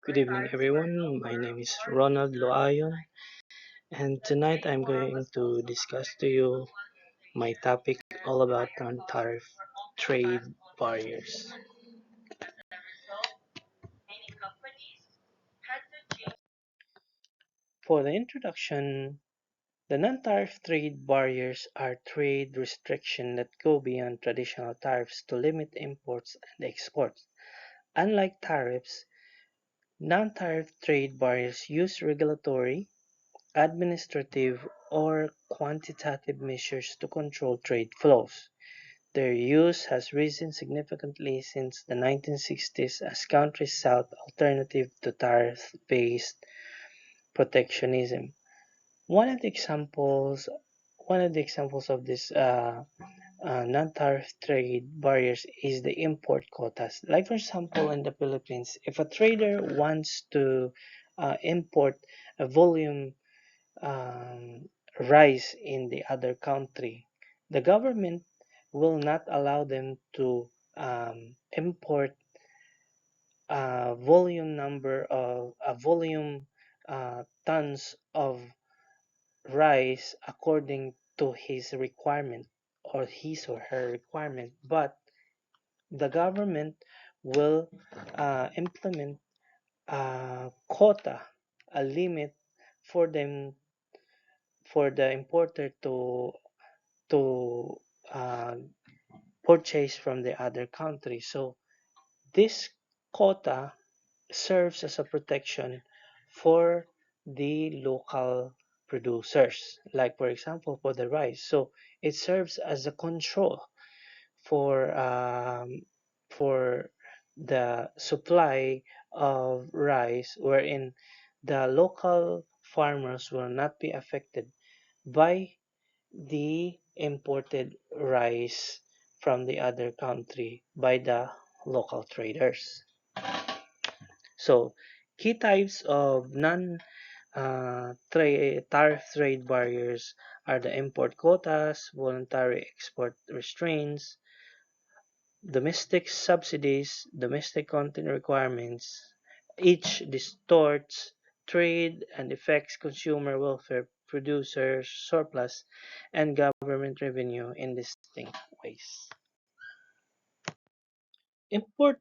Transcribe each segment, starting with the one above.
Good evening, everyone. My name is Ronald Loayon, and tonight I'm going to discuss to you my topic all about non-tariff trade barriers. For the introduction, the non-tariff trade barriers are trade restrictions that go beyond traditional tariffs to limit imports and exports. Unlike tariffs, non-tariff trade barriers use regulatory, administrative, or quantitative measures to control trade flows. Their use has risen significantly since the 1960s as countries sought alternatives to tariff-based protectionism. One of the examples, one of the examples of this non-tariff trade barriers is the import quotas. Like for example, in the Philippines, if a trader wants to import a volume um, rise in the other country, the government will not allow them to import a volume tons of rice according to his requirement or his or her requirement, but the government will implement a quota, a limit for them for the importer to uh, purchase from the other country. So this quota serves as a protection for the local producers, like for example for the rice. So it serves as a control for for the supply of rice, wherein the local farmers will not be affected by the imported rice from the other country by the local traders. So, key types of non-tariff trade barriers are the import quotas, voluntary export restraints, domestic subsidies, domestic content requirements. Each distorts trade and affects consumer welfare, producers' surplus, and government revenue in distinct ways. Import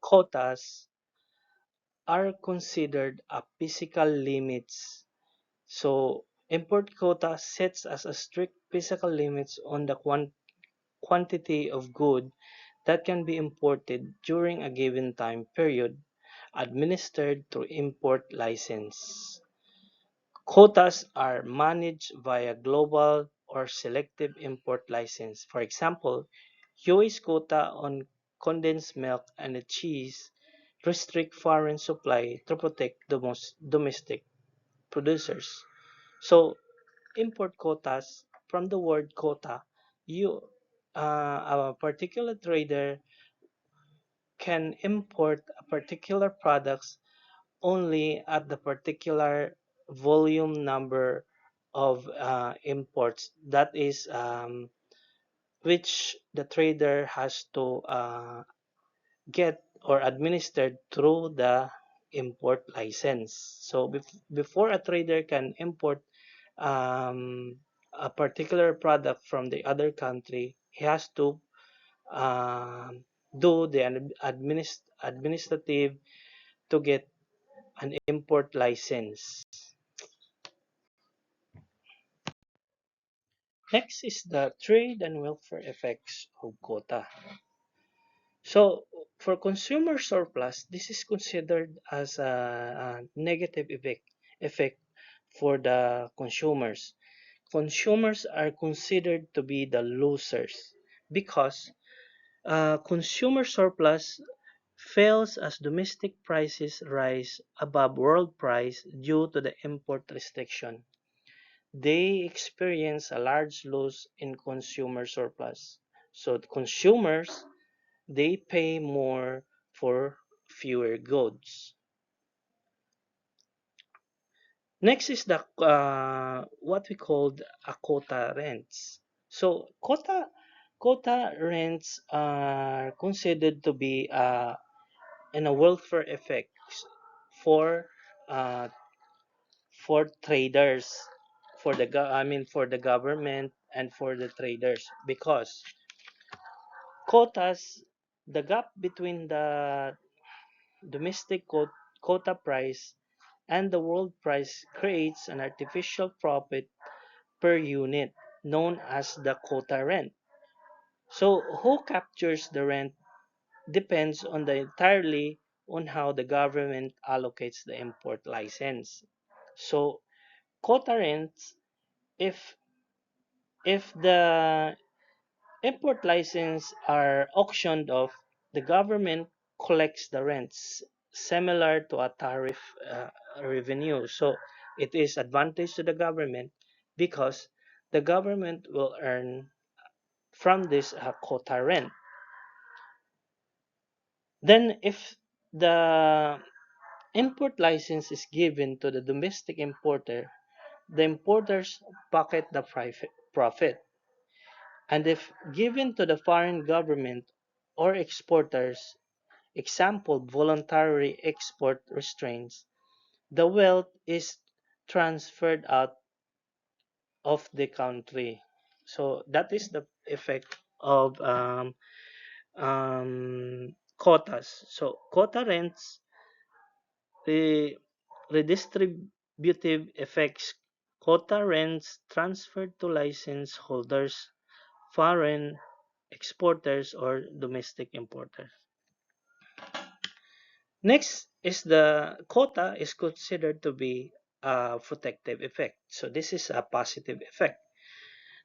quotas are considered a physical limits. So, import quota sets as a strict physical limits on the quantity of good that can be imported during a given time period, administered through import license. Quotas are managed via global or selective import license. For example, US quota on condensed milk and cheese restrict foreign supply to protect domestic producers. So, import quotas, from the word quota, you a particular trader can import a particular products only at the particular volume number of imports, that is which the trader has to get or administered through the import license. So before a trader can import a particular product from the other country, he has to do the administrative to get an import license. Next is the trade and welfare effects of quota. So for consumer surplus, this is considered as a negative effect for the consumers. Consumers are considered to be the losers because consumer surplus fails as domestic prices rise above world price due to the import restriction. They experience a large loss in consumer surplus. So the consumers, they pay more for fewer goods. Next is the what we called a quota rents. So quota rents are considered to be in a welfare effect. for uh, for traders, for the for the government and for the traders, because quotas, the gap between the domestic quota price and the world price creates an artificial profit per unit known as the quota rent. So who captures the rent depends on the entirely on how the government allocates the import license. So quota rents, if the import license are auctioned off, the government collects the rents similar to a tariff revenue. So it is advantage to the government because the government will earn from this quota rent. Then if the import license is given to the domestic importer, the importers pocket the profit. And if given to the foreign government or exporters, example voluntary export restraints, the wealth is transferred out of the country. So that is the effect of quotas. So quota rents, the redistributive effects, quota rents transferred to license holders, foreign exporters or domestic importers. Next is the quota is considered to be a protective effect. So this is a positive effect.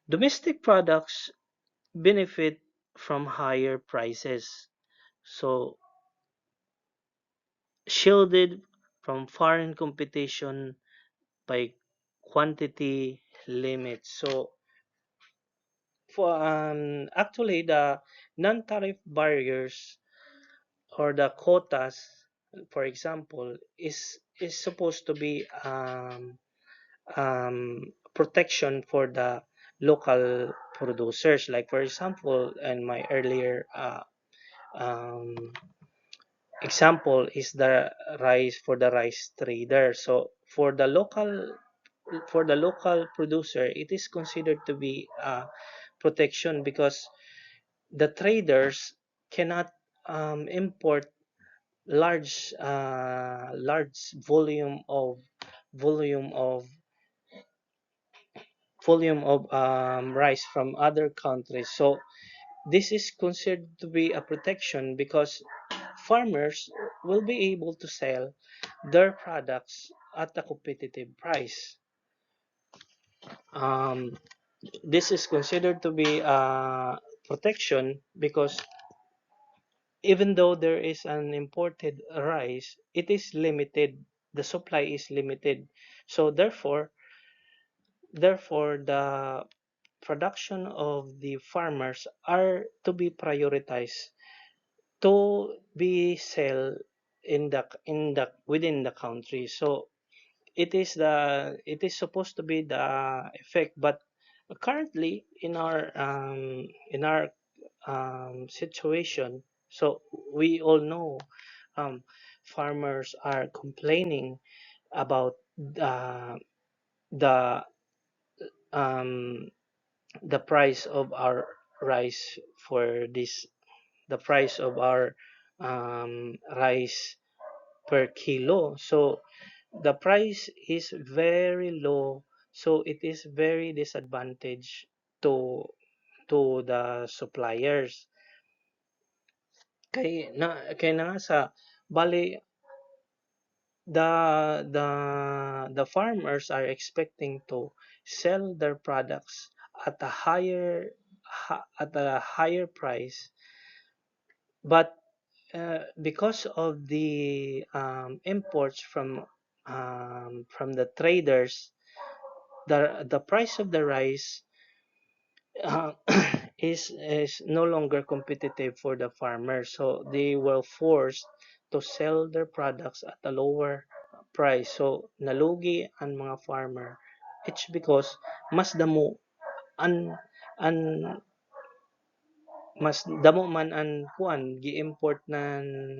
Domestic products benefit from higher prices. So shielded from foreign competition by quantity limits. So for actually the non-tariff barriers or the quotas, for example, is supposed to be protection for the local producers. Like for example, in my earlier um, example is the rice for the rice trader. So for the local producer, it is considered to be protection because the traders cannot import large volume of rice from other countries. So this is considered to be a protection because farmers will be able to sell their products at a competitive price. Um, this is considered to be a protection because even though there is an imported rice, it is limited. The supply is limited. So therefore, the production of the farmers are to be prioritized to be sell in the within the country. So it is supposed to be the effect, but currently in our situation, so we all know um, farmers are complaining about the um, the price of our rice for this the price of our rice per kilo. So the price is very low, so it is very disadvantage to the suppliers. Kay na nga sa bali the farmers are expecting to sell their products at a higher price, but because of the imports from the traders, the price of the rice uh, is no longer competitive for the farmers, so they were forced to sell their products at a lower price. So nalugi ang mga farmer. It's because mas damo an an mas damo man ang kuan gi-import nan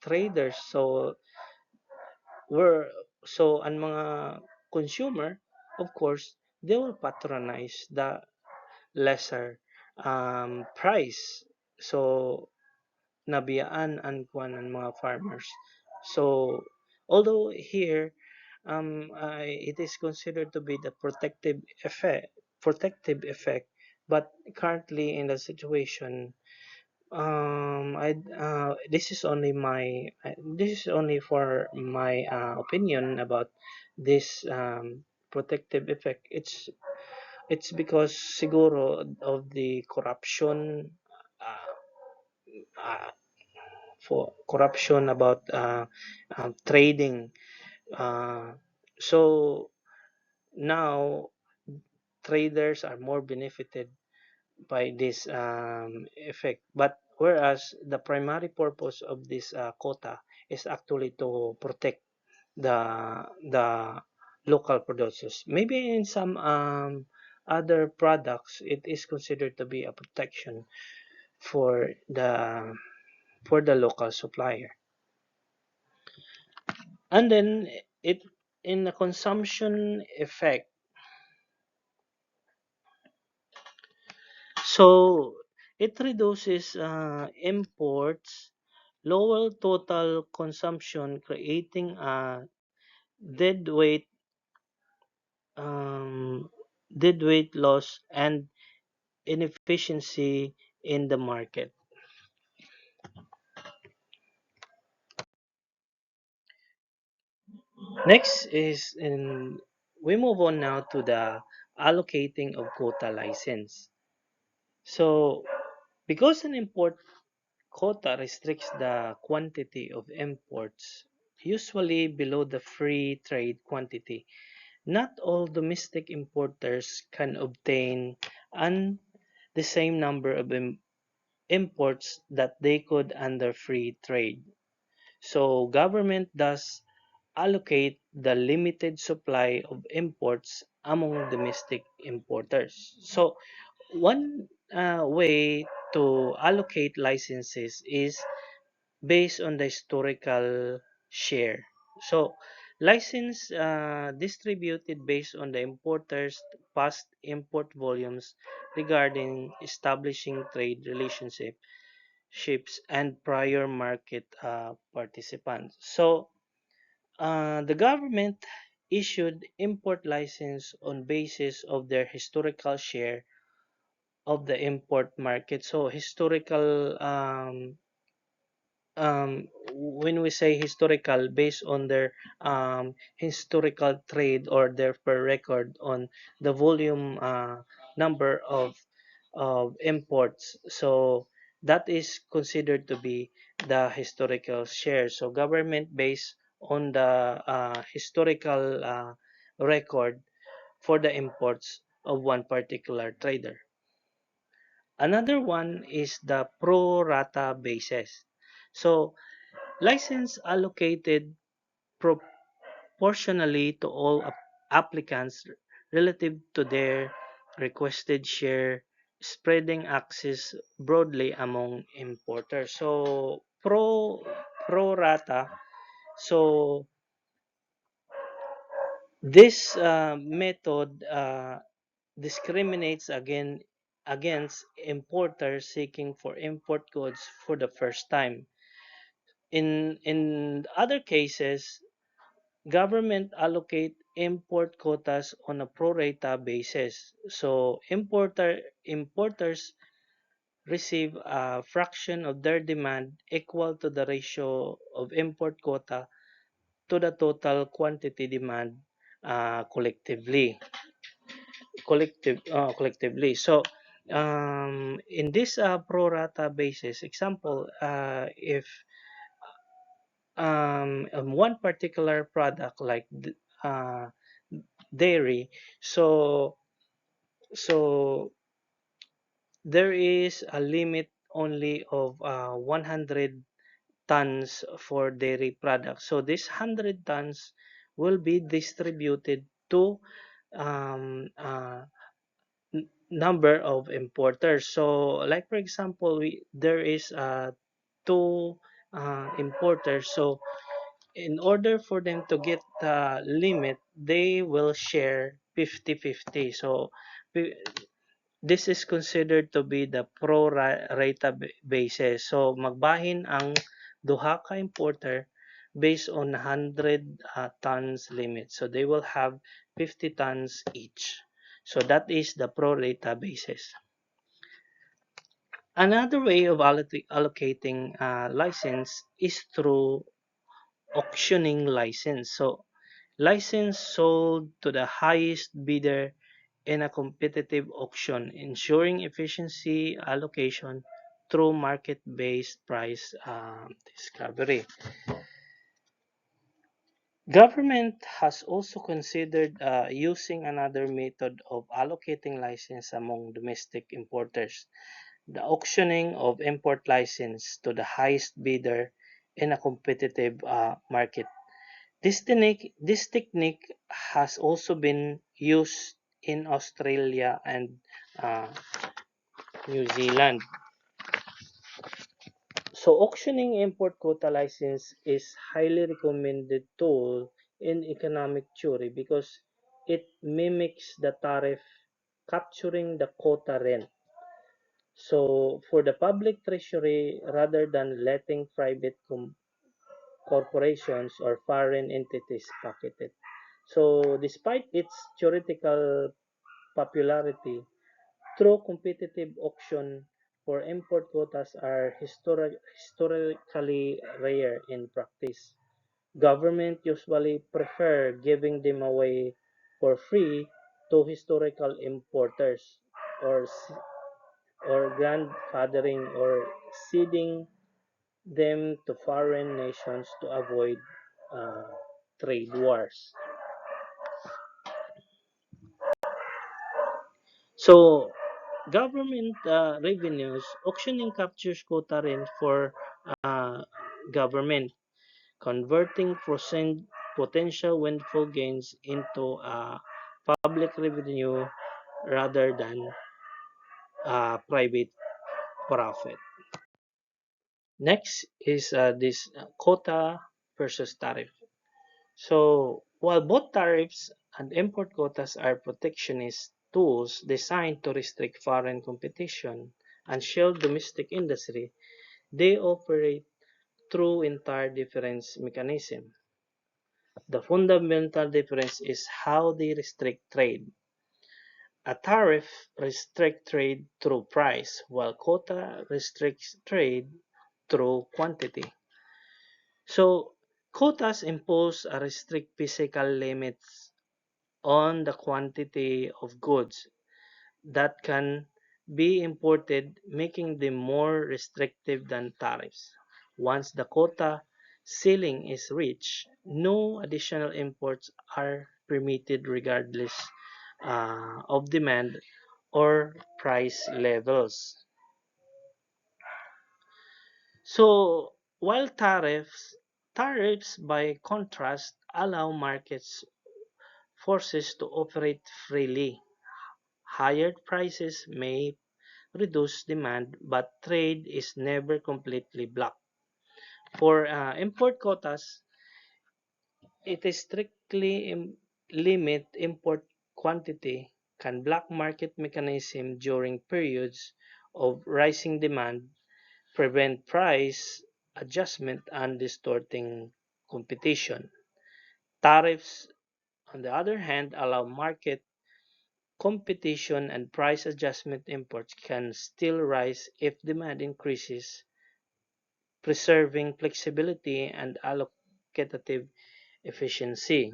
traders. So we're ang mga consumer, of course, they will patronize the lesser price. So nabiyaan ang kuan ng mga farmers. So although here it is considered to be the protective effect, but currently in the situation, this is only for my opinion about this protective effect. It's because siguro of the corruption, uh, uh, for corruption about trading. Uh, so now traders are more benefited by this effect. But whereas the primary purpose of this quota is actually to protect the local producers. Maybe in some other products, it is considered to be a protection for the local supplier. And then it in the consumption effect. So it reduces imports, lower total consumption, creating a dead weight um, dead weight loss and inefficiency in the market. Next is we move on now to the allocating of quota license. So because an import quota restricts the quantity of imports, usually below the free trade quantity. Not all domestic importers can obtain an the same number of imports that they could under free trade. So government does allocate the limited supply of imports among domestic importers. So one way to allocate licenses is based on the historical share. So, license distributed based on the importer's past import volumes regarding establishing trade relationships and prior market participants. So, the government issued import license on basis of their historical share of the import market. So, historical when we say historical, based on their historical trade or their per record on the volume number of imports. So that is considered to be the historical share. So government based on the historical record for the imports of one particular trader. Another one is the pro rata basis. So license allocated proportionally to all applicants relative to their requested share, spreading access broadly among importers. So pro rata. So this method discriminates against importers seeking for import goods for the first time. In other cases, government allocate import quotas on a pro rata basis. So importers receive a fraction of their demand equal to the ratio of import quota to the total quantity demand collectively. So in this pro rata basis, example, if one particular product like uh, dairy. So there is a limit only of 100 tons for dairy products. So this 100 tons will be distributed to um, uh, number of importers. So, like for example, there is two importers. So, in order for them to get the limit, they will share 50-50. So, this is considered to be the pro rata basis. So, magbahin ang duha ka importer based on 100 tons limit. So, they will have 50 tons each. So, that is the pro rata basis. Another way of allocating license is through auctioning license. So, license sold to the highest bidder in a competitive auction, ensuring efficiency allocation through market-based price discovery. Government has also considered using another method of allocating license among domestic importers, the auctioning of import license to the highest bidder in a competitive market. This technique has also been used in Australia and uh, New Zealand. So auctioning import quota license is highly recommended tool in economic theory because it mimics the tariff, capturing the quota rent. So for the public treasury, rather than letting private corporations or foreign entities pocket it. So despite its theoretical popularity, true competitive auction for import quotas are historically rare in practice. Government usually prefer giving them away for free to historical importers or grandfathering or ceding them to foreign nations to avoid uh, trade wars. So, government revenues, auctioning captures quota rin for uh, government, converting potential windfall gains into public revenue rather than private profit. Next is this quota versus tariff. So, while both tariffs and import quotas are protectionist tools designed to restrict foreign competition and shield domestic industry, they operate through entire difference mechanism. The fundamental difference is how they restrict trade. A tariff restricts trade through price, while quota restricts trade through quantity. So, quotas impose a restrict physical limits on the quantity of goods that can be imported, making them more restrictive than tariffs. Once the quota ceiling is reached, no additional imports are permitted regardless of demand or price levels. So, while tariffs by contrast allow markets forces to operate freely. Higher prices may reduce demand, but trade is never completely blocked. For import quotas, it is strictly limit import quantity, can block market mechanism during periods of rising demand, prevent price adjustment and distorting competition. Tariffs, on the other hand, allow market competition and price adjustment. Imports can still rise if demand increases, preserving flexibility and allocative efficiency.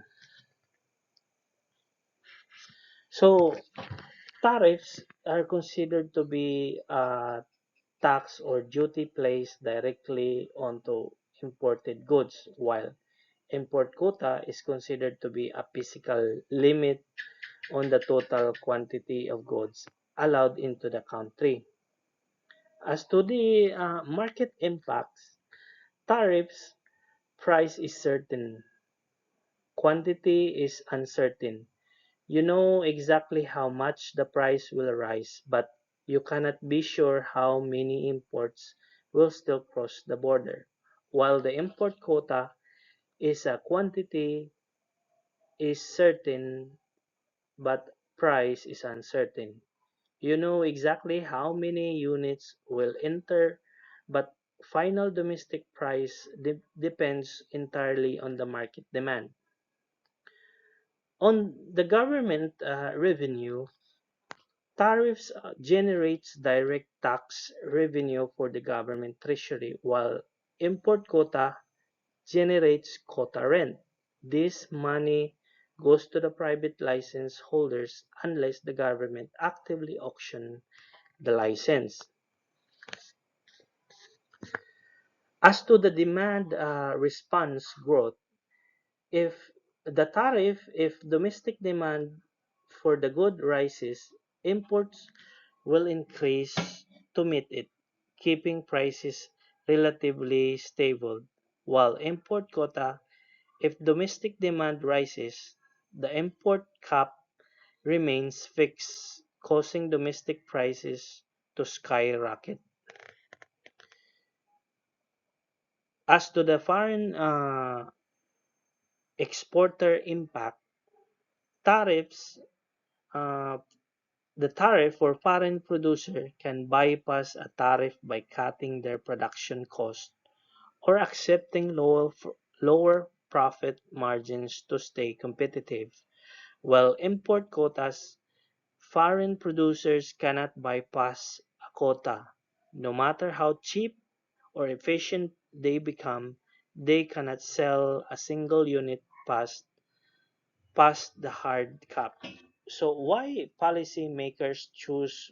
So, tariffs are considered to be a tax or duty placed directly onto imported goods, while import quota is considered to be a physical limit on the total quantity of goods allowed into the country. As to the market impacts, tariffs price is certain, quantity is uncertain. You know exactly how much the price will rise, but you cannot be sure how many imports will still cross the border. While the import quota is a quantity is certain, but price is uncertain. You know exactly how many units will enter, but final domestic price depends entirely on the market demand. On the government revenue, tariffs generates direct tax revenue for the government treasury, while import quota generates quota rent. This money goes to the private license holders unless the government actively auction the license. As to the demand response growth, if if domestic demand for the good rises, imports will increase to meet it, keeping prices relatively stable. While import quota, if domestic demand rises, the import cap remains fixed, causing domestic prices to skyrocket. As to the foreign exporter impact, tariffs, uh, the tariff for foreign producer can bypass a tariff by cutting their production cost or accepting lower profit margins to stay competitive. While import quotas, foreign producers cannot bypass a quota. No matter how cheap or efficient they become, they cannot sell a single unit past the hard cap. So why policymakers choose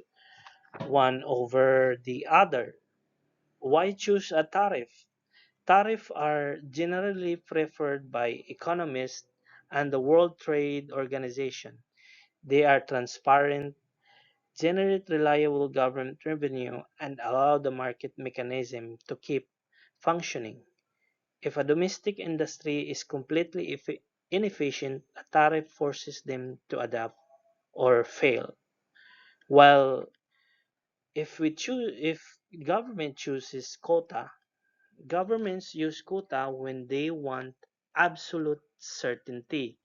one over the other? Why choose a tariff? Tariffs are generally preferred by economists and the World Trade Organization. They are transparent, generate reliable government revenue, and allow the market mechanism to keep functioning. If a domestic industry is completely inefficient, a tariff forces them to adapt or fail. While if government chooses quota, governments use quota when they want absolute certainty.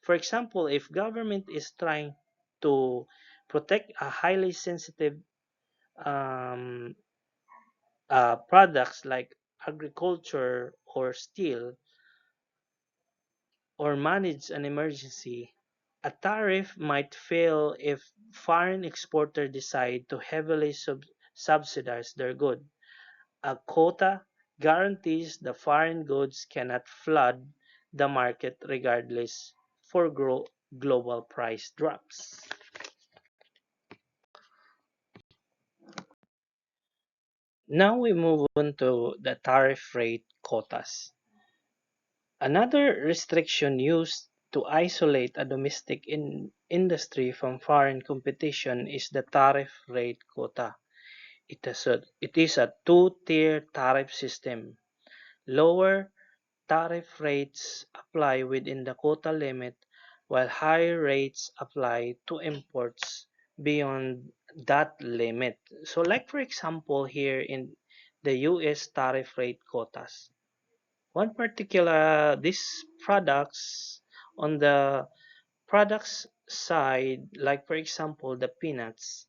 For example, if government is trying to protect a highly sensitive um, products like agriculture or steel, or manage an emergency, a tariff might fail if foreign exporters decide to heavily subsidize their good. A quota guarantees the foreign goods cannot flood the market regardless for global price drops. Now we move on to the tariff rate quotas. Another restriction used to isolate a domestic industry from foreign competition is the tariff rate quota. It is a two-tier tariff system. Lower tariff rates apply within the quota limit, while higher rates apply to imports beyond that limit. So like for example here in the US tariff rate quotas. One particular these products on the products side, like for example the peanuts.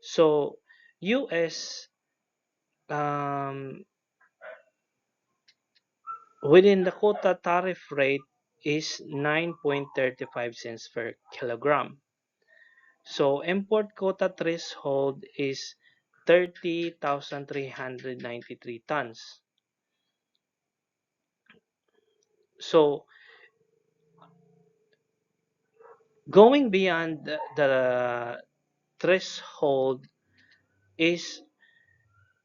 So US um, within the quota tariff rate is 9.35 cents per kilogram. So import quota threshold is 30,393 tons. So going beyond the threshold is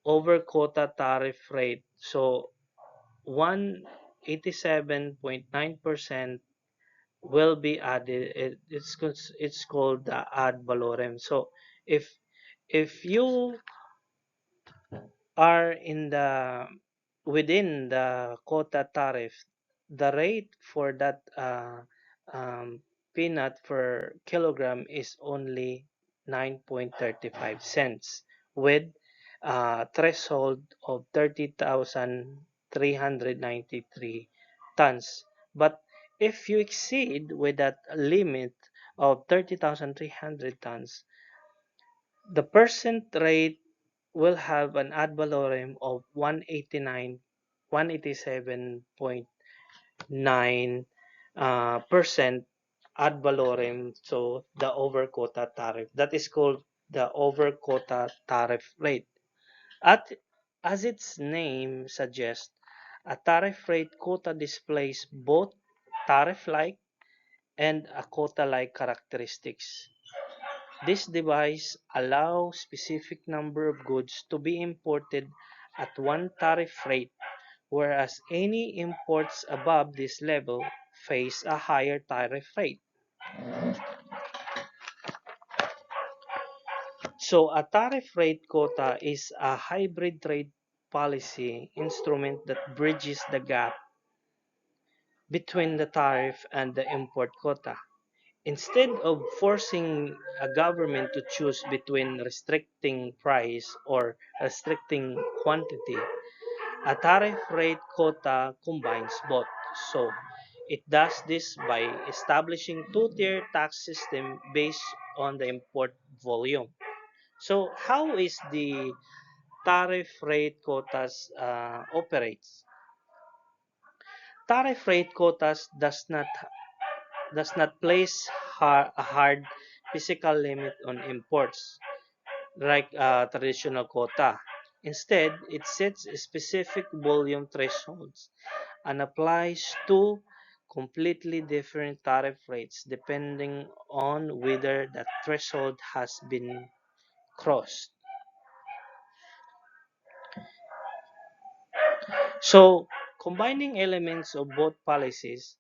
over quota tariff rate. So 187.9% will be added. It's called the ad valorem. So if if you are in the within the quota tariff, the rate for that peanut per kilogram is only 9.35 cents with a threshold of 30,393 tons. But if you exceed with that limit of 30,300 tons, the percent rate will have an ad valorem of 187.9 percent ad valorem, so the over quota tariff. That is called the over quota tariff rate. At, as its name suggests, a tariff rate quota displays both tariff-like and a quota-like characteristics. This device allows specific number of goods to be imported at one tariff rate, whereas any imports above this level face a higher tariff rate. So a tariff rate quota is a hybrid trade policy instrument that bridges the gap between the tariff and the import quota. Instead of forcing a government to choose between restricting price or restricting quantity, a tariff rate quota combines both. So it does this by establishing two-tier tax system based on the import volume. So how is the tariff rate quotas operates? Tariff rate quotas does not place a hard physical limit on imports like traditional quota. Instead, it sets specific volume thresholds and applies two completely different tariff rates depending on whether that threshold has been crossed. So, combining elements of both policies,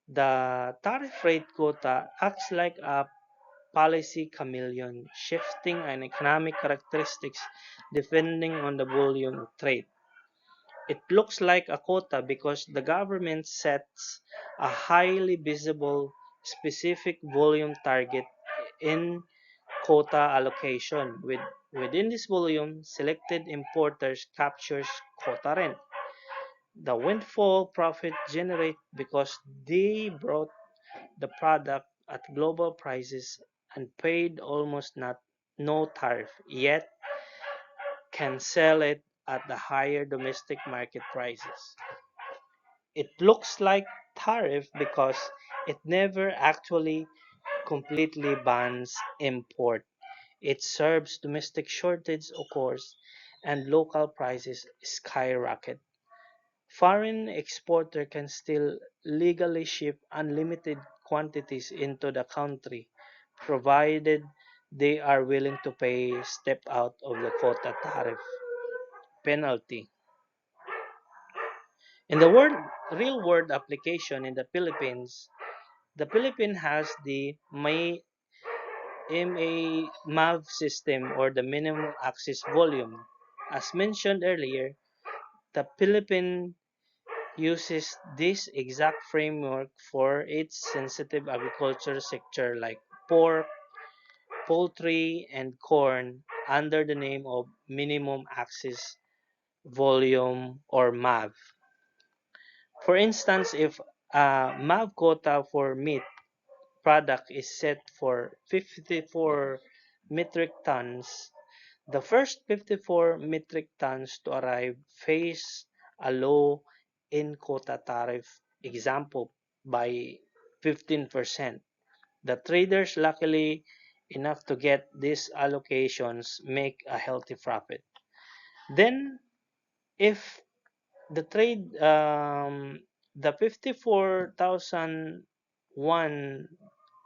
the tariff rate quota acts like a policy chameleon, shifting an economic characteristics depending on the volume of trade. It looks like a quota because the government sets a highly visible specific volume target in quota allocation. Within this volume, selected importers captures quota rent. The windfall profit generated because they brought the product at global prices and paid almost no tariff, yet can sell it at the higher domestic market prices. It looks like tariff because it never actually completely bans import. It serves domestic shortage, of course, and local prices skyrocket. Foreign exporter can still legally ship unlimited quantities into the country, provided they are willing to pay step out of the quota tariff penalty. In the real world application in the Philippines has the MAV system, or the minimum access volume. As mentioned earlier, the Philippines uses this exact framework for its sensitive agriculture sector like pork, poultry, and corn under the name of minimum access volume, or MAV. For instance, if a MAV quota for meat product is set for 54 metric tons, the first 54 metric tons to arrive face a low in quota tariff, example, by 15%. The traders, luckily enough to get these allocations, make a healthy profit. Then, if the trade, the 54,001,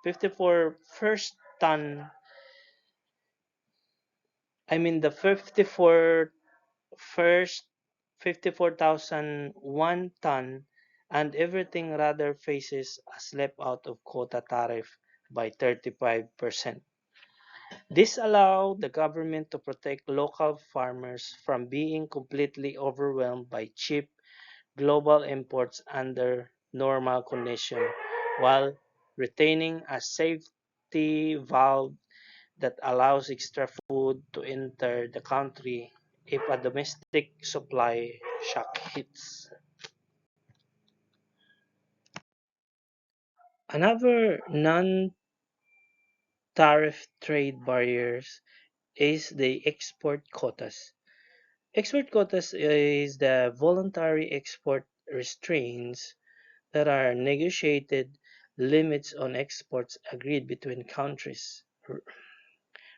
54 first ton, I mean the 54 first 54,001 ton, and everything rather faces a slip out of quota tariff by 35%. This allowed the government to protect local farmers from being completely overwhelmed by cheap global imports under normal conditions, while retaining a safety valve that allows extra food to enter the country if a domestic supply shock hits. Another non-tariff trade barriers is the export quotas. Export quotas is the voluntary export restraints that are negotiated limits on exports agreed between countries.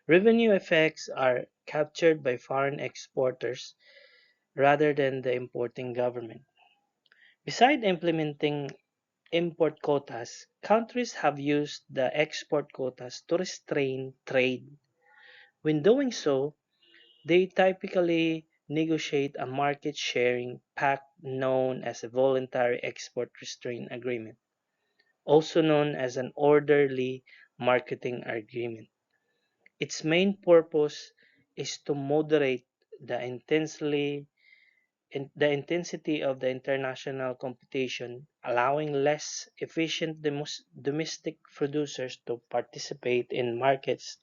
Revenue effects are captured by foreign exporters rather than the importing government. Besides implementing import quotas, countries have used the export quotas to restrain trade. When doing so, they typically negotiate a market sharing pact known as a voluntary export restraint agreement, also known as an orderly marketing agreement. Its main purpose is to moderate the the intensity of the international competition, allowing less efficient domestic producers to participate in markets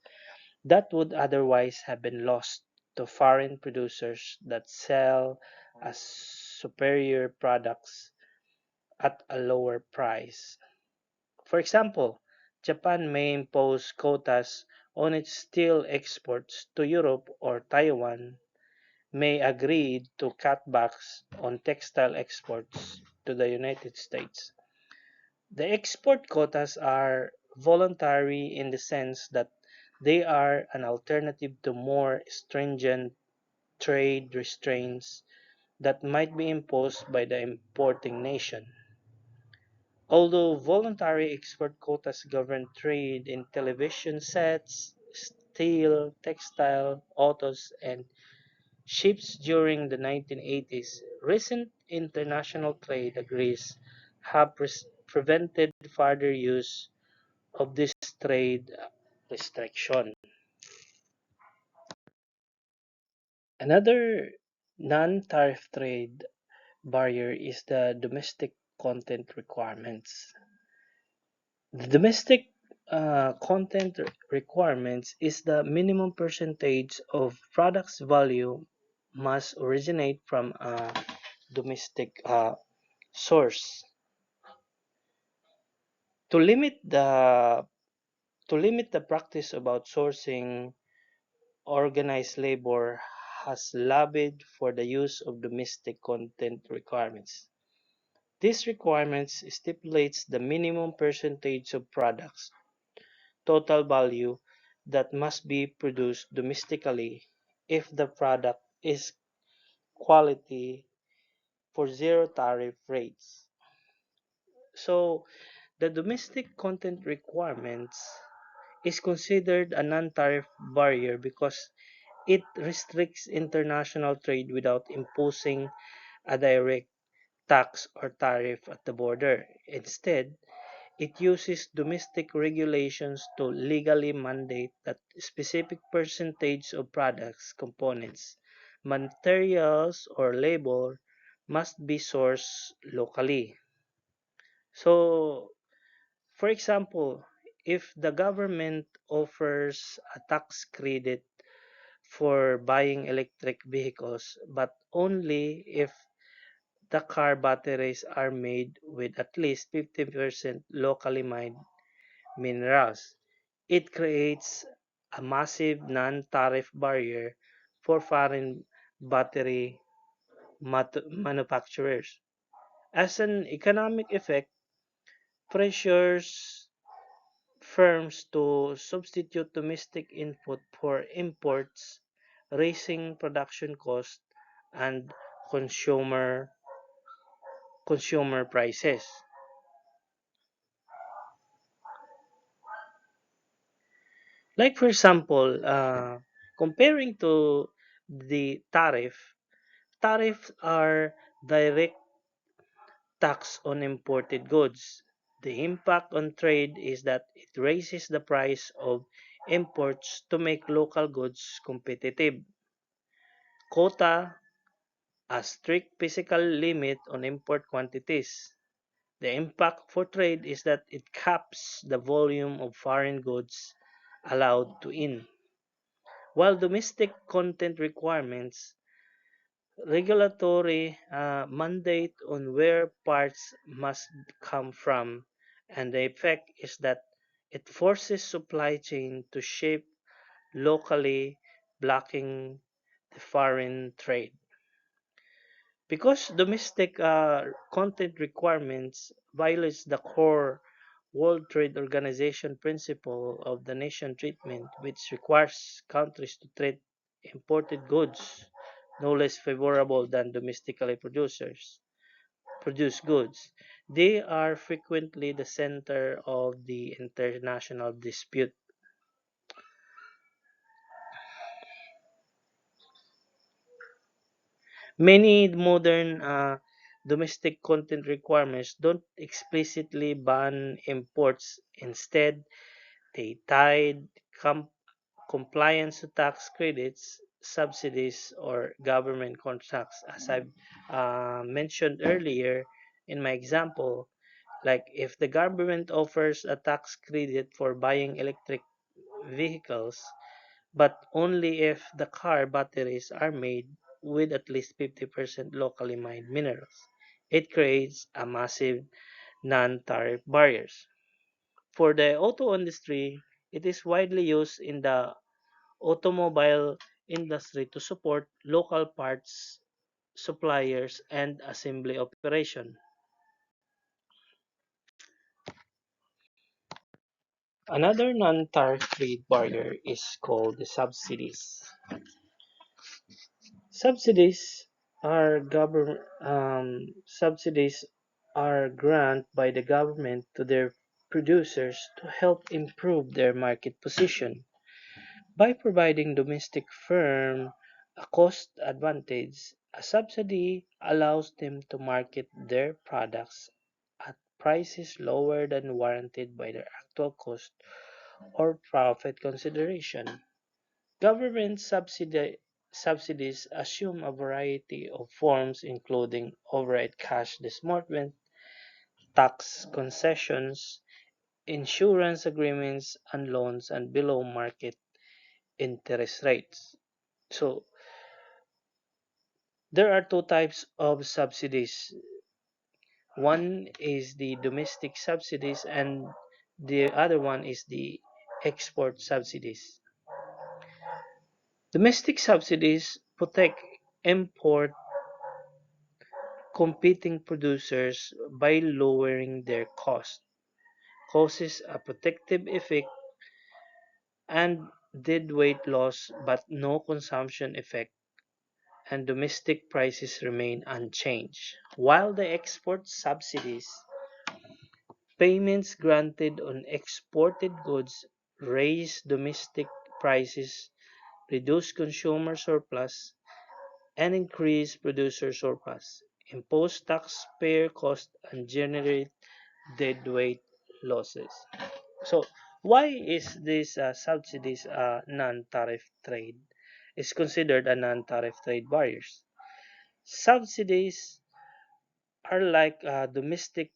that would otherwise have been lost to foreign producers that sell as superior products at a lower price. For example, Japan may impose quotas on its steel exports to Europe, or Taiwan may agree to cutbacks on textile exports to the United States. The export quotas are voluntary in the sense that they are an alternative to more stringent trade restraints that might be imposed by the importing nation. Although voluntary export quotas govern trade in television sets, steel, textile, autos, and ships during the 1980s, recent international trade agrees have prevented further use of this trade restriction. Another non-tariff trade barrier is the domestic content requirements. The domestic content requirements is the minimum percentage of product's value must originate from a domestic source. To limit the to limit the practice about sourcing, organized labor has lobbied for the use of domestic content requirements. This requirements stipulates the minimum percentage of products total value that must be produced domestically if the product is quality for zero tariff rates. So the domestic content requirements is considered a non-tariff barrier because it restricts international trade without imposing a direct tax or tariff at the border. Instead, it uses domestic regulations to legally mandate that specific percentage of products, components, materials, or labor must be sourced locally. So, for example, if the government offers a tax credit for buying electric vehicles, but only if the car batteries are made with at least 50% locally mined minerals. It creates a massive non-tariff barrier for foreign battery manufacturers. As an economic effect, pressures firms to substitute domestic input for imports, raising production costs and consumer consumer prices. Like for example, comparing to the tariffs are direct tax on imported goods. The impact on trade is that it raises the price of imports to make local goods competitive. Quota, a strict physical limit on import quantities. The impact for trade is that it caps the volume of foreign goods allowed to in, while domestic content requirements regulatory mandate on where parts must come from, and the effect is that it forces supply chain to shape locally, blocking the foreign trade. Because domestic content requirements violates the core World Trade Organization principle of the nation treatment, which requires countries to treat imported goods no less favorable than domestically produced goods. They are frequently the center of the international dispute. Many modern domestic content requirements don't explicitly ban imports. Instead, they tied compliance to tax credits, subsidies, or government contracts. As I mentioned earlier in my example, like if the government offers a tax credit for buying electric vehicles, but only if the car batteries are made with at least 50% locally mined minerals. It creates a massive non-tariff barriers. For the auto industry, it is widely used in the automobile industry to support local parts suppliers and assembly operation. Another non-tariff trade barrier is called the subsidies. Subsidies subsidies are granted by the government to their producers to help improve their market position. By providing domestic firm a cost advantage, a subsidy allows them to market their products at prices lower than warranted by their actual cost or profit consideration. Government subsidies assume a variety of forms including outright cash disbursement, tax concessions, insurance agreements, and loans and below market interest rates. So there are two types of subsidies. One is the domestic subsidies and the other one is the export subsidies. Domestic subsidies protect import competing producers by lowering their cost, causes a protective effect and deadweight loss but no consumption effect, and domestic prices remain unchanged. While the export subsidies, payments granted on exported goods raise domestic prices, reduce consumer surplus, and increase producer surplus, impose taxpayer cost, and generate deadweight losses. So, why is this subsidies non-tariff trade? Is considered a non-tariff trade barriers. Subsidies are like domestic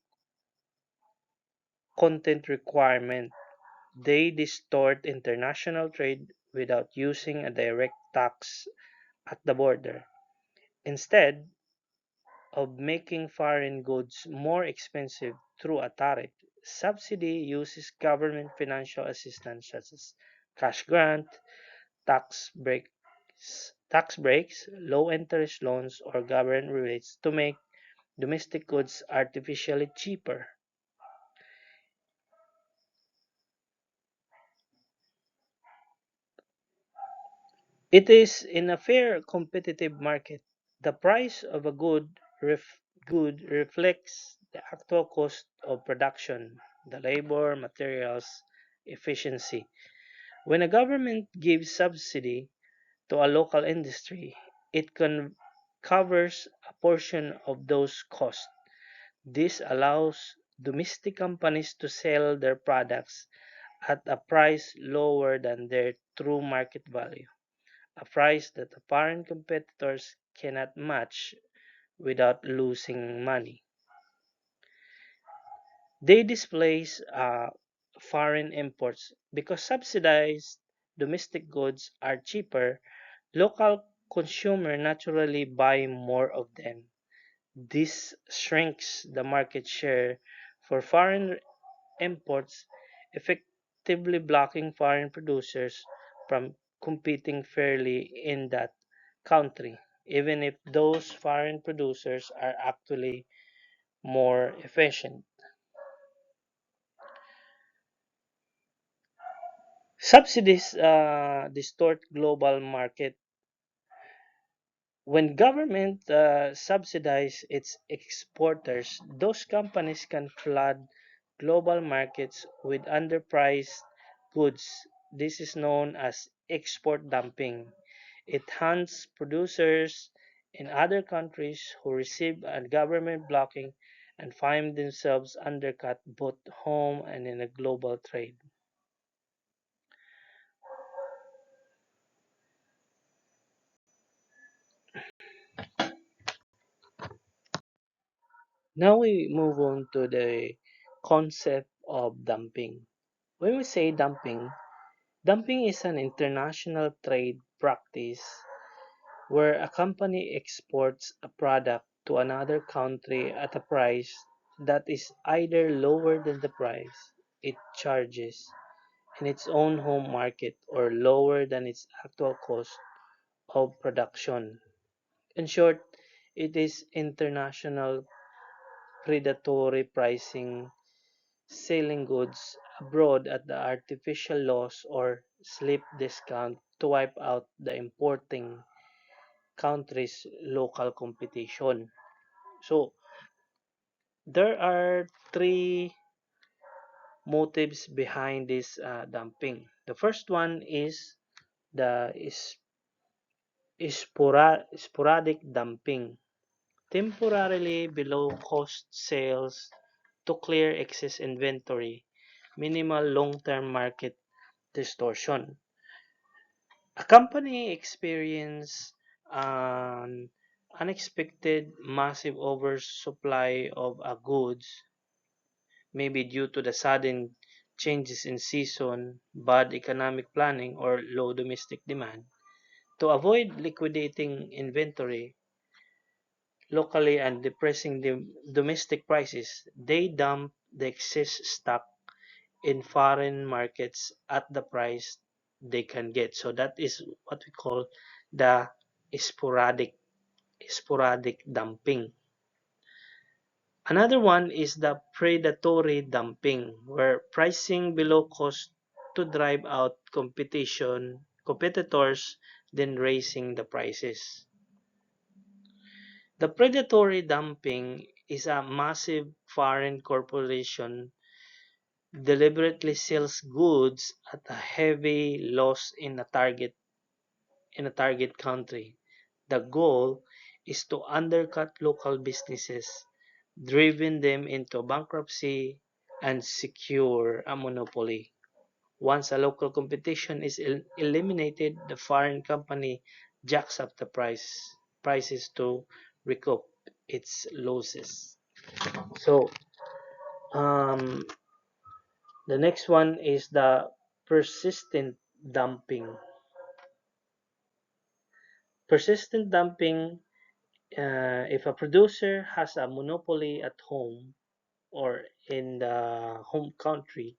content requirement. They distort international trade without using a direct tax at the border. Instead of making foreign goods more expensive through a tariff, subsidy uses government financial assistance such as cash grant, tax breaks, low interest loans, or government rebates to make domestic goods artificially cheaper. It is in a fair competitive market. The price of a good reflects the actual cost of production, the labor, materials, efficiency. When a government gives subsidy to a local industry, it covers a portion of those costs. This allows domestic companies to sell their products at a price lower than their true market value, a price that the foreign competitors cannot match without losing money. They displace foreign imports because subsidized domestic goods are cheaper. Local consumer naturally buy more of them. This shrinks the market share for foreign imports, effectively blocking foreign producers from competing fairly in that country, even if those foreign producers are actually more efficient. Subsidies distort global market. When government subsidize its exporters, those companies can flood global markets with underpriced goods. This is known as export dumping. It hunts producers in other countries who receive a government blocking and find themselves undercut both home and in a global trade. Now we move on to the concept of dumping. When we say dumping, dumping is an international trade practice where a company exports a product to another country at a price that is either lower than the price it charges in its own home market or lower than its actual cost of production. In short, it is international predatory pricing, selling goods abroad at the artificial loss or sleep discount to wipe out the importing country's local competition. So there are three motives behind this dumping. The first one is the sporadic dumping, temporarily below cost sales to clear excess inventory, minimal long-term market distortion. A company experience an unexpected massive oversupply of a goods, maybe due to the sudden changes in season, bad economic planning, or low domestic demand. To avoid liquidating inventory locally and depressing the domestic prices, they dump the excess stock in foreign markets at the price they can get. So that is what we call the sporadic sporadic dumping. Another one is the predatory dumping, where pricing below cost to drive out competitors, then raising the prices. The predatory dumping is a massive foreign corporation deliberately sells goods at a heavy loss in a target country. The goal is to undercut local businesses, driving them into bankruptcy and secure a monopoly. Once a local competition is eliminated, the foreign company jacks up the prices to recoup its losses. So, um, the next one is the persistent dumping. Persistent dumping, if a producer has a monopoly at home or in the home country,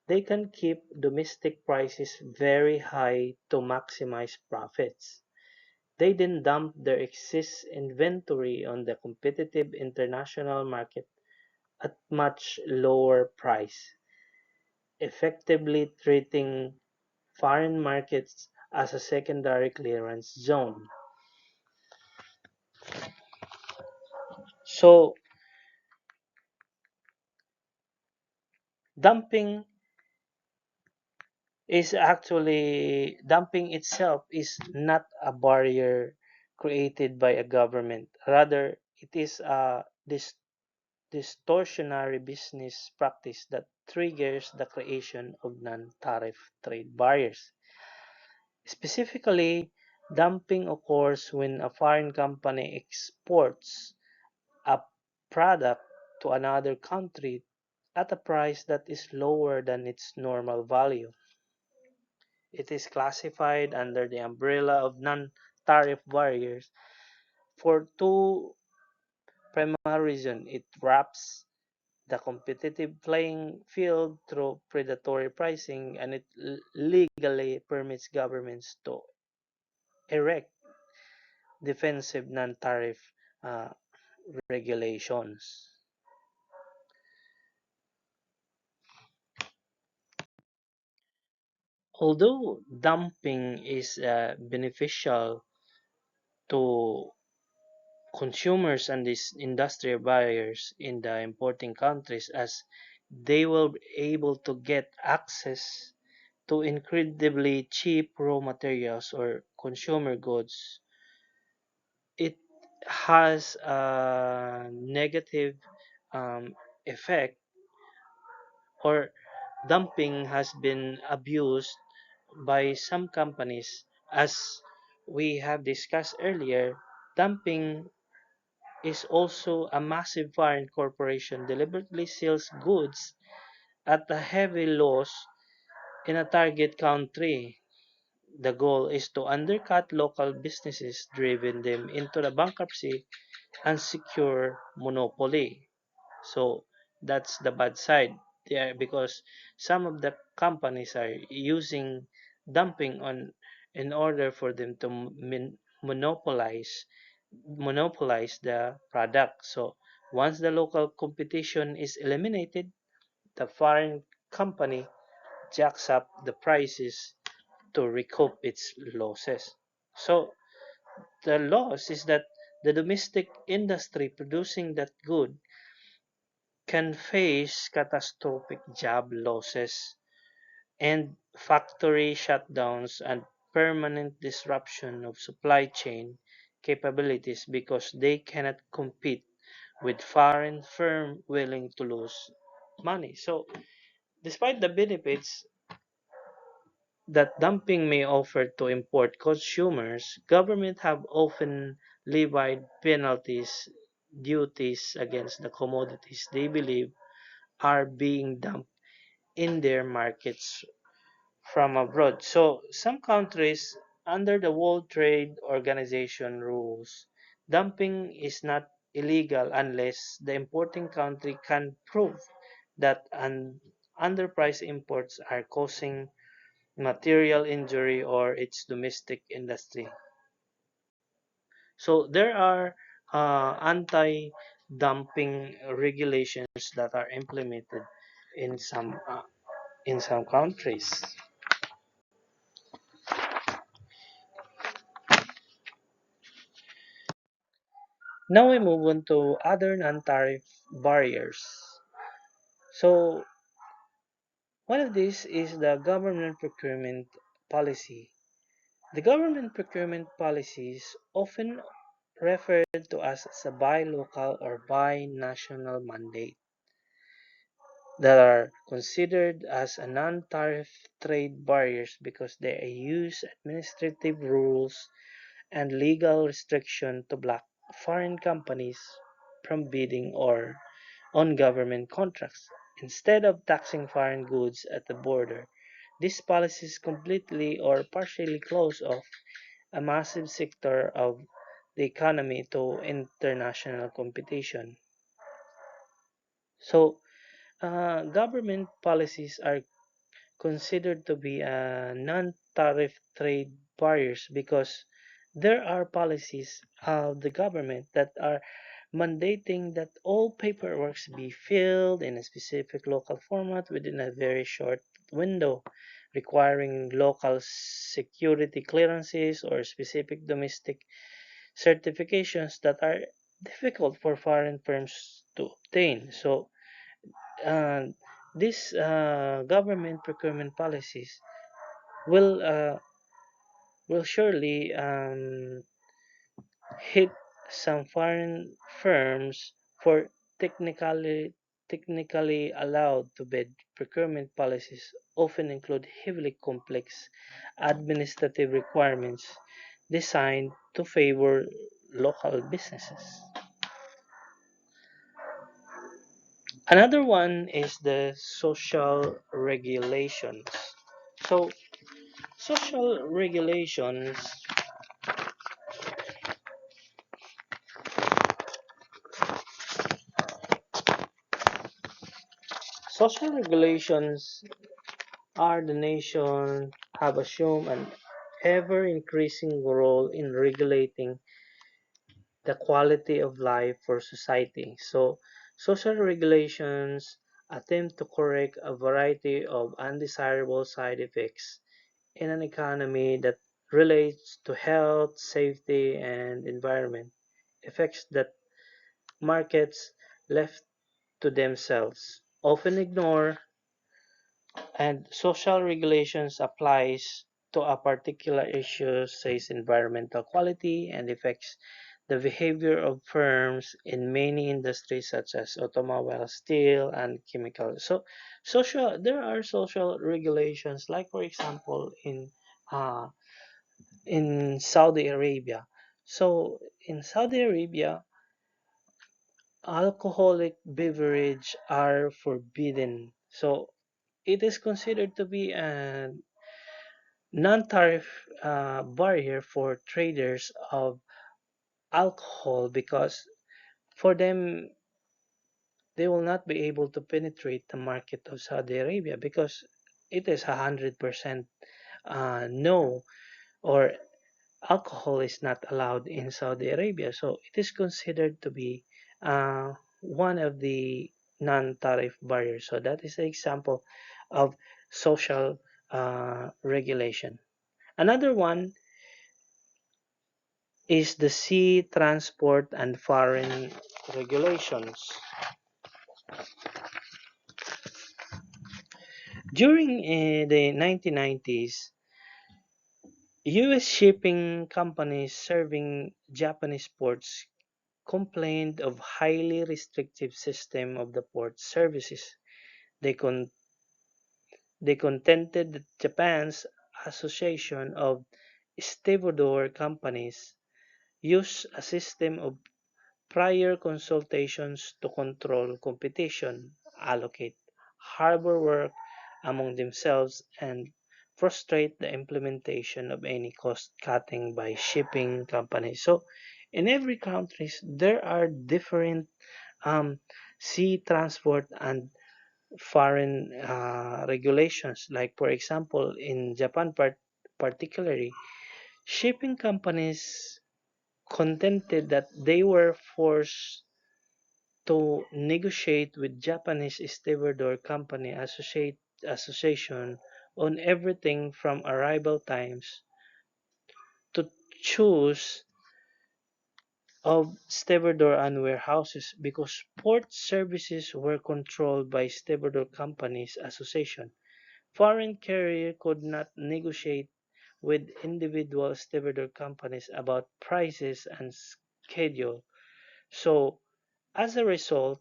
they can keep domestic prices very high to maximize profits. They then dump their excess inventory on the competitive international market at much lower price, effectively treating foreign markets as a secondary clearance zone. So, dumping dumping itself is not a barrier created by a government. Rather, it is a distortionary business practice that triggers the creation of non-tariff trade barriers. Specifically, dumping occurs when a foreign company exports a product to another country at a price that is lower than its normal value. It is classified under the umbrella of non-tariff barriers for two primary reasons. It wraps the competitive playing field through predatory pricing, and it legally permits governments to erect defensive non-tariff uh, regulations. Although dumping is beneficial to consumers and these industrial buyers in the importing countries, as they will be able to get access to incredibly cheap raw materials or consumer goods, it has a negative effect, or dumping has been abused by some companies. As we have discussed earlier, dumping is also a massive foreign corporation deliberately sells goods at a heavy loss in a target country. The goal is to undercut local businesses, driving them into the bankruptcy and secure monopoly. So that's the bad side there, because some of the companies are using dumping on in order for them to monopolize the product. So once the local competition is eliminated, the foreign company jacks up the prices to recoup its losses. So the loss is that the domestic industry producing that good can face catastrophic job losses and factory shutdowns and permanent disruption of supply chain capabilities, because they cannot compete with foreign firms willing to lose money. So, despite the benefits that dumping may offer to import consumers, governments have often levied penalties, duties against the commodities they believe are being dumped in their markets from abroad. So some countries under the World Trade Organization rules, dumping is not illegal unless the importing country can prove that underpriced imports are causing material injury or its domestic industry. So there are anti-dumping regulations that are implemented in some countries. Now we move on to other non-tariff barriers. So one of these is the government procurement policy. The government procurement policies, often referred to as a buy local or buy national mandate, that are considered as a non-tariff trade barriers because they use administrative rules and legal restriction to block foreign companies from bidding or on government contracts. Instead of taxing foreign goods at the border, these policies completely or partially close off a massive sector of the economy to international competition. So, government policies are considered to be non-tariff trade barriers because there are policies of the government that are mandating that all paperwork be filled in a specific local format within a very short window, requiring local security clearances or specific domestic certifications that are difficult for foreign firms to obtain. So, uh, these government procurement policies will surely hit some foreign firms for technically allowed to bid. Procurement policies often include heavily complex administrative requirements designed to favor local businesses. Another one is the social regulations. So, social regulations, social regulations are the nation have assumed an ever increasing role in regulating the quality of life for society. So, social regulations attempt to correct a variety of undesirable side effects in an economy that relates to health, safety, and environment, effects that markets left to themselves often ignore, and social regulations applies to a particular issue, says environmental quality, and affects the behavior of firms in many industries such as automobile, steel, and chemical. So, there are social regulations, like for example uh, in Saudi Arabia. So, in Saudi Arabia, alcoholic beverage are forbidden. So, it is considered to be a non-tariff barrier for traders of alcohol because for them they will not be able to penetrate the market of Saudi Arabia because it is 100% no, or alcohol is not allowed in Saudi Arabia. So it is considered to be one of the non-tariff barriers. So that is an example of social regulation. Another one is the sea transport and foreign regulations. During the 1990s, US shipping companies serving Japanese ports complained of highly restrictive system of the port services. They, con- they contended that Japan's Association of Stevedore Companies used a system of prior consultations to control competition, allocate harbor work among themselves, and frustrate the implementation of any cost cutting by shipping companies. So, in every country, there are different um, sea transport and foreign regulations. Like, for example, in Japan, particularly, shipping companies contended that they were forced to negotiate with Japanese stevedore company association on everything from arrival times to choose of stevedore and warehouses because port services were controlled by stevedore companies association. Foreign carrier could not negotiate with individual stevedore companies about prices and schedule. So as a result,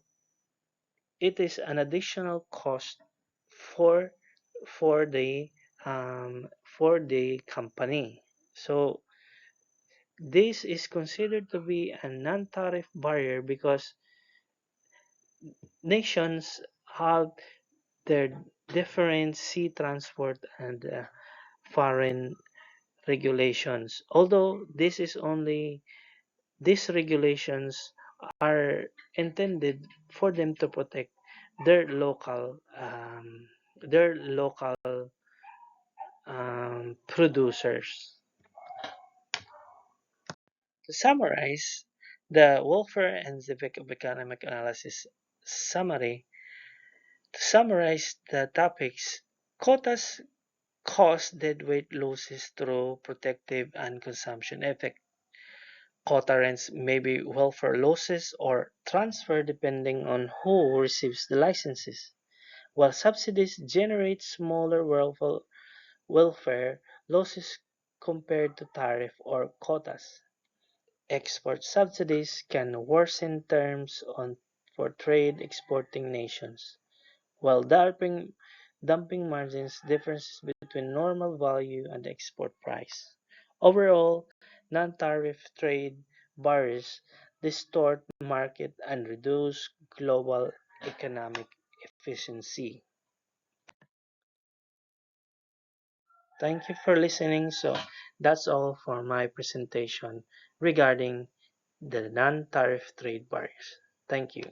it is an additional cost for for the for the company. So this is considered to be a non-tariff barrier because nations have their different sea transport and foreign regulations. Although these regulations are intended for them to protect their local producers. To summarize the welfare and civic of economic analysis summary, to summarize the topics, quotas cause deadweight losses through protective and consumption effect. Quota rents may be welfare losses or transfer depending on who receives the licenses, while subsidies generate smaller welfare losses compared to tariff or quotas. Export subsidies can worsen terms for trade exporting nations, while dumping margins differences between normal value and export price. Overall, non-tariff trade barriers distort market and reduce global economic efficiency. Thank you for listening. So that's all for my presentation regarding the non-tariff trade barriers. Thank you.